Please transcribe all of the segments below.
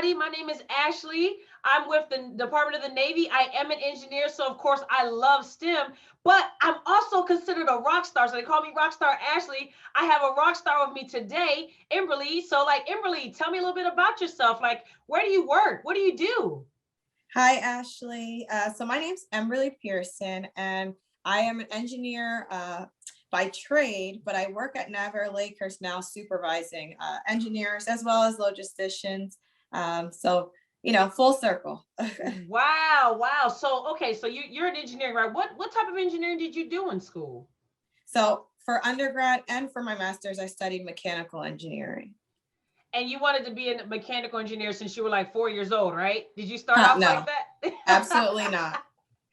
everybody. My name is Ashley. I'm with the Department of the Navy. I am an engineer, so of course I love STEM, but I'm also considered a rock star. So they call me Rockstar Ashley. I have a rock star with me today, Emberle. So, like, Emberle, tell me a little bit about yourself. Like, where do you work? What do you do? Hi, Ashley. So my name's Emberle Pearson, and I am an engineer by trade, but I work at Naval Horizons now supervising engineers as well as logisticians. Full circle. Wow, wow. So, okay, so you're an engineer, right? What type of engineering did you do in school? So for undergrad and for my master's, I studied mechanical engineering. And you wanted to be a mechanical engineer since you were like 4 years old, right? Did you start off like No, absolutely that? not.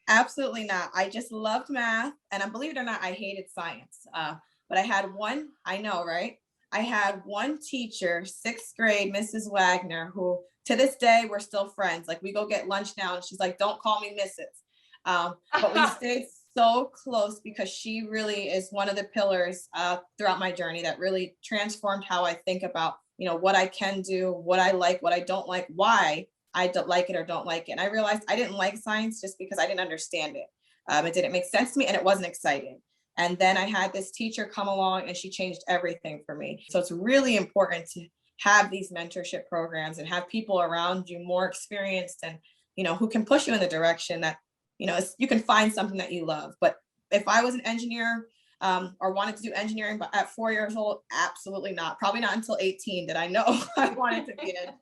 Absolutely not. I just loved math. And I believe it or not, I hated science. But I had one, I know, right? I had one teacher, sixth grade, Mrs. Wagner, who to this day, we're still friends. Like we go get lunch now and she's like, don't call me Mrs. But we stayed so close because she really is one of the pillars throughout my journey that really transformed how I think about, what I can do, what I like, what I don't like, why I don't like it or don't like it. And I realized I didn't like science just because I didn't understand it. It didn't make sense to me and it wasn't exciting. And then I had this teacher come along and she changed everything for me. So it's really important to have these mentorship programs and have people around you more experienced and, who can push you in the direction that, you can find something that you love. But if I was an engineer or wanted to do engineering, but at 4 years old, absolutely not. Probably not until 18 did I know I wanted to be an engineer.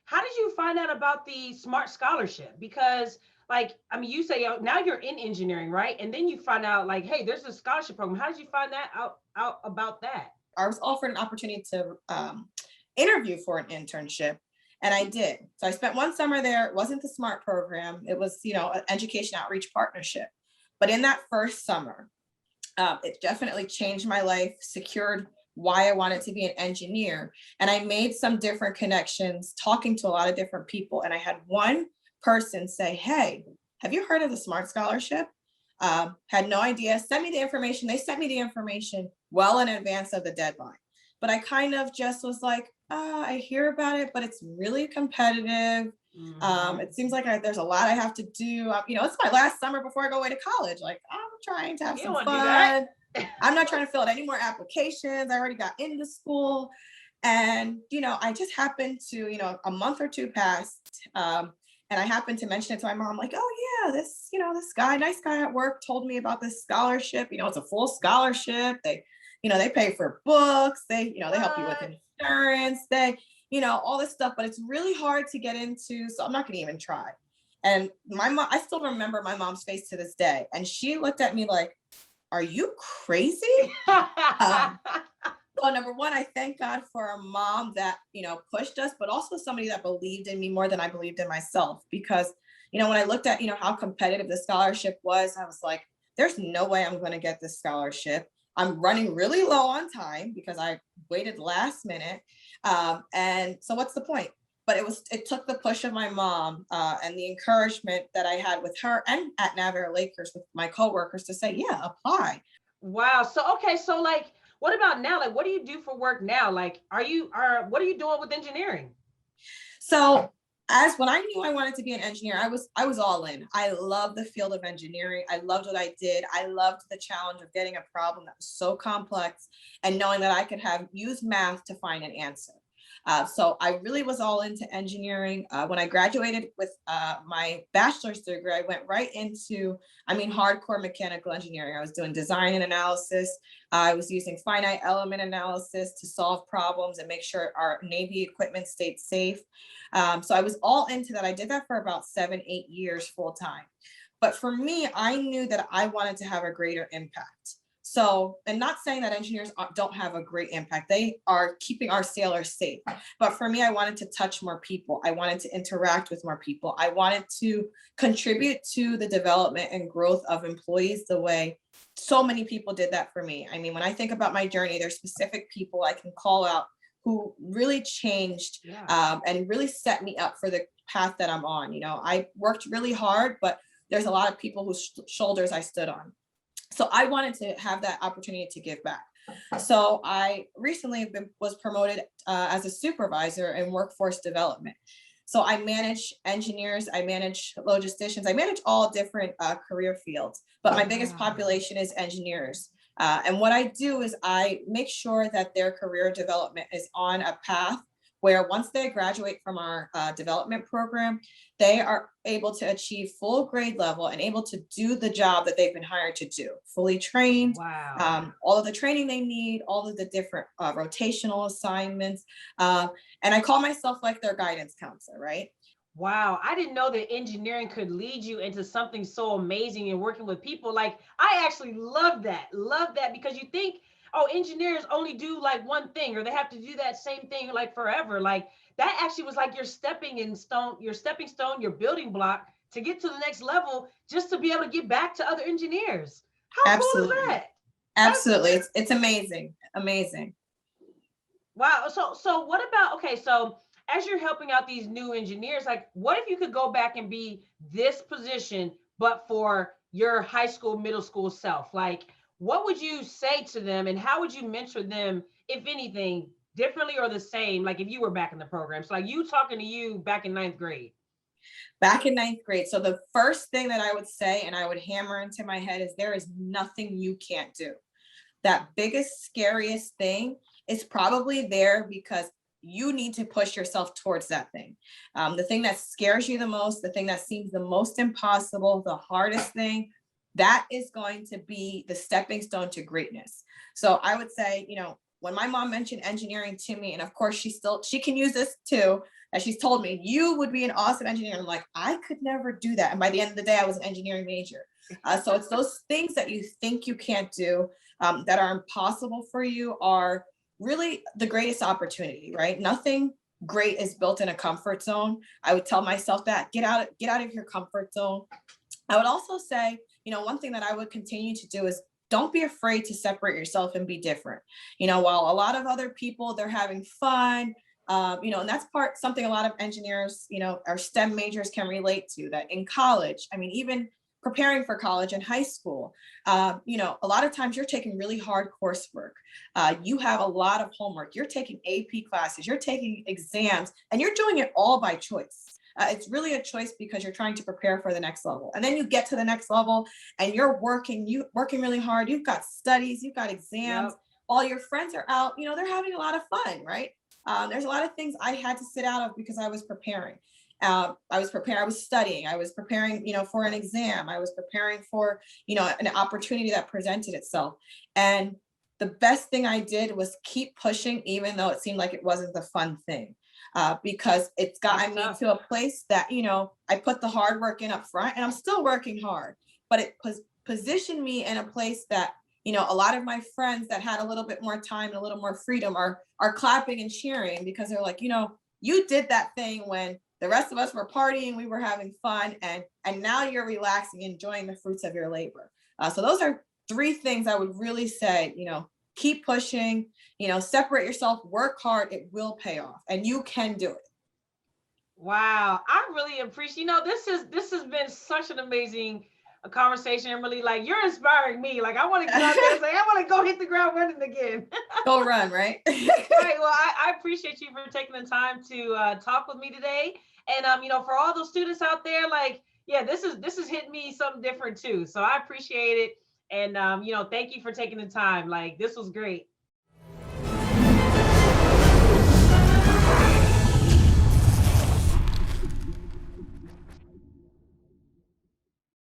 How did you find out about the Smart Scholarship? Because, like, I mean, you say now you're in engineering, right? And then you find out, like, hey, there's a scholarship program. How did you find that out about that? I was offered an opportunity to interview for an internship, and I did. So I spent one summer there. It wasn't the SMART program. It was, an education outreach partnership. But in that first summer, it definitely changed my life, secured why I wanted to be an engineer. And I made some different connections, talking to a lot of different people. And I had one person say, hey, have you heard of the SMART Scholarship? Had no idea. Send me the information. They sent me the information well in advance of the deadline. But I kind of just was like, I hear about it, but it's really competitive. It seems like there's a lot I have to do. It's my last summer before I go away to college. Like, I'm trying to have some fun. I'm not trying to fill out any more applications. I already got into school. And, I just happened to, a month or two passed. And I happened to mention it to my mom, like, oh yeah, this guy, nice guy at work told me about this scholarship. It's a full scholarship. They pay for books. They help you with insurance. All this stuff, but it's really hard to get into. So I'm not going to even try. And my mom, I still remember my mom's face to this day. And she looked at me like, are you crazy? Well, number one, I thank God for a mom that, pushed us, but also somebody that believed in me more than I believed in myself. Because, when I looked at, how competitive the scholarship was, I was like, there's no way I'm going to get this scholarship. I'm running really low on time because I waited last minute. And so what's the point? But it took the push of my mom and the encouragement that I had with her and at Naval Lakers with my coworkers to say, yeah, apply. Wow. So, okay. So, like, what about now? Like, what do you do for work now? Like, what are you doing with engineering? So when I knew I wanted to be an engineer, I was all in. I love the field of engineering. I loved what I did. I loved the challenge of getting a problem that was so complex and knowing that I could use math to find an answer. So I really was all into engineering. When I graduated with my bachelor's degree, I went right into, hardcore mechanical engineering. I was doing design and analysis. I was using finite element analysis to solve problems and make sure our Navy equipment stayed safe. So I was all into that. I did that for about 7-8 years full time. But for me, I knew that I wanted to have a greater impact. So, and not saying that engineers don't have a great impact. They are keeping our sailors safe. But for me, I wanted to touch more people. I wanted to interact with more people. I wanted to contribute to the development and growth of employees the way so many people did that for me. When I think about my journey, there's specific people I can call out who really changed and really set me up for the path that I'm on. I worked really hard, but there's a lot of people whose shoulders I stood on. So I wanted to have that opportunity to give back. So I recently was promoted as a supervisor in workforce development. So I manage engineers, I manage logisticians, I manage all different career fields, but my biggest Wow. population is engineers. And what I do is I make sure that their career development is on a path where once they graduate from our development program, they are able to achieve full grade level and able to do the job that they've been hired to do, fully trained, Wow. all of the training they need, all of the different rotational assignments. And I call myself like their guidance counselor, right? Wow, I didn't know that engineering could lead you into something so amazing and working with people. Like, I actually love that. Love that because you think, oh, engineers only do like one thing or they have to do that same thing like forever. Like, that actually was like your stepping stone, your building block to get to the next level just to be able to get back to other engineers. How cool is Absolutely. that? That's Absolutely. It's amazing. Amazing. wow. So what about, okay, so as you're helping out these new engineers, like what if you could go back and be this position, but for your high school, middle school self? Like, what would you say to them and how would you mentor them, if anything, differently or the same, like if you were back in the program? So like you talking to you back in ninth grade. Back in ninth grade. So the first thing that I would say and I would hammer into my head is there is nothing you can't do. That biggest, scariest thing is probably there because you need to push yourself towards that thing. The thing that scares you the most, the thing that seems the most impossible, the hardest thing, that is going to be the stepping stone to greatness. So I would say, when my mom mentioned engineering to me, and of course she can use this too, and she's told me, you would be an awesome engineer. I'm like, I could never do that. And by the end of the day, I was an engineering major. So it's those things that you think you can't do, that are impossible for you, are really the greatest opportunity, right? Nothing great is built in a comfort zone. I would tell myself that get out of your comfort zone. I would also say, one thing that I would continue to do is don't be afraid to separate yourself and be different. While a lot of other people, they're having fun, and that's something a lot of engineers, our STEM majors can relate to, that in college, I mean, even preparing for college and high school, a lot of times you're taking really hard coursework. You have a lot of homework. You're taking AP classes, you're taking exams, and you're doing it all by choice. It's really a choice because you're trying to prepare for the next level. And then you get to the next level and you're working really hard. You've got studies, you've got exams, Yep. all your friends are out, they're having a lot of fun, right? There's a lot of things I had to sit out of because I was preparing. I was studying, I was preparing, for an exam. I was preparing for, an opportunity that presented itself. And the best thing I did was keep pushing, even though it seemed like it wasn't the fun thing. Because it's It's gotten me tough. to a place that, I put the hard work in up front and I'm still working hard, but it positioned me in a place that, a lot of my friends that had a little bit more time and a little more freedom are clapping and cheering because they're like, you did that thing when the rest of us were partying, we were having fun, and now you're relaxing, enjoying the fruits of your labor. So those are three things I would really say, keep pushing, separate yourself, work hard, it will pay off and you can do it. Wow, I really appreciate. This has been such an amazing conversation. I'm really like you're inspiring me. Like I want to get out there and say I want to go hit the ground running again. Go run, right? Right. Well, I appreciate you for taking the time to talk with me today. And for all those students out there, like yeah, this is hitting me something different too. So I appreciate it. And thank you for taking the time. Like this was great.